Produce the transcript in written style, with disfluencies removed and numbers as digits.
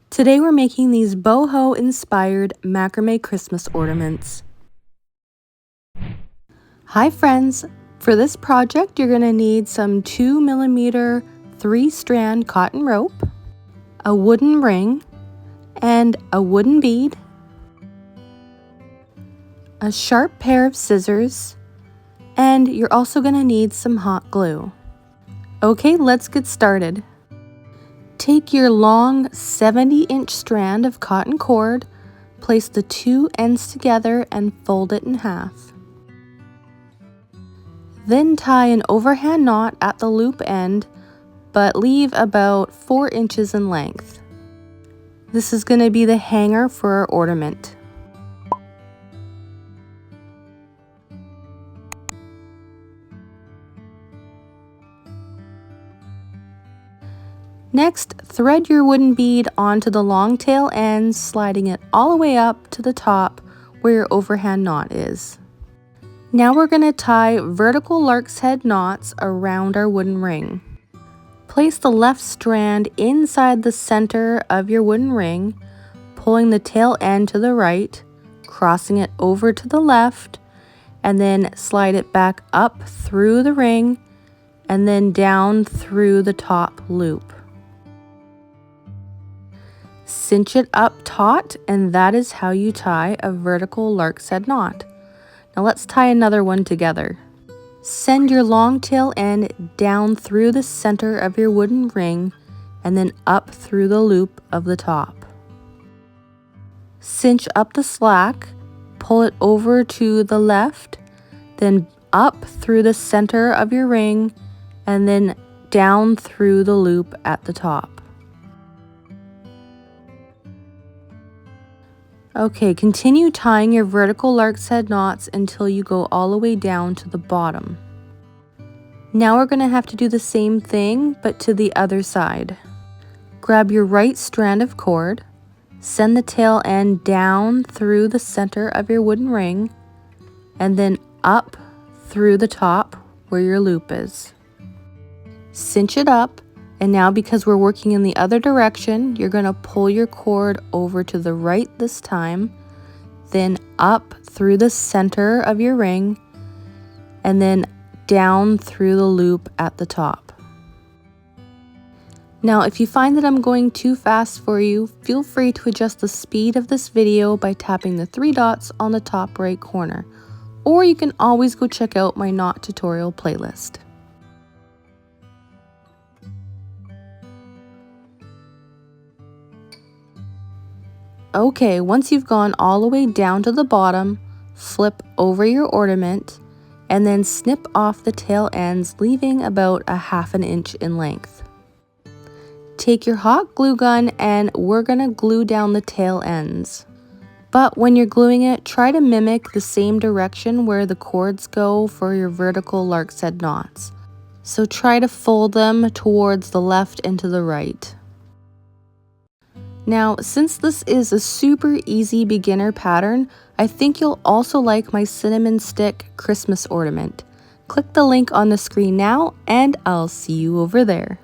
Today we're making these boho inspired macrame Christmas ornaments. Hi friends! For this project you're going to need some 2mm 3-strand cotton rope, a wooden ring, and a wooden bead, a sharp pair of scissors, and you're also going to need some hot glue. Okay, let's get started. Take your long 70-inch strand of cotton cord, place the two ends together and fold it in half. Then tie an overhand knot at the loop end, but leave about 4 inches in length. This is going to be the hanger for our ornament. Next, thread your wooden bead onto the long tail ends, sliding it all the way up to the top where your overhand knot is. Now we're going to tie vertical lark's head knots around our wooden ring. Place the left strand inside the center of your wooden ring, pulling the tail end to the right, crossing it over to the left, and then slide it back up through the ring and then down through the top loop. Cinch it up taut, and that is how you tie a vertical lark's head knot. Now let's tie another one together. Send your long tail end down through the center of your wooden ring and then up through the loop of the top. Cinch up the slack, pull it over to the left, then up through the center of your ring and then down through the loop at the top. Okay, continue tying your vertical lark's head knots until you go all the way down to the bottom. Now we're going to have to do the same thing, but to the other side. Grab your right strand of cord, send the tail end down through the center of your wooden ring, and then up through the top where your loop is. Cinch it up. And now, because we're working in the other direction, you're going to pull your cord over to the right this time, then up through the center of your ring, and then down through the loop at the top. Now, if you find that I'm going too fast for you, feel free to adjust the speed of this video by tapping the 3 dots on the top right corner, or you can always go check out my knot tutorial playlist. Okay, once you've gone all the way down to the bottom, flip over your ornament and then snip off the tail ends, leaving about a ½ inch in length. Take your hot glue gun and we're going to glue down the tail ends. But when you're gluing it, try to mimic the same direction where the cords go for your vertical lark's head knots. So try to fold them towards the left and to the right. Now, since this is a super easy beginner pattern, I think you'll also like my cinnamon stick Christmas ornament. Click the link on the screen now, and I'll see you over there.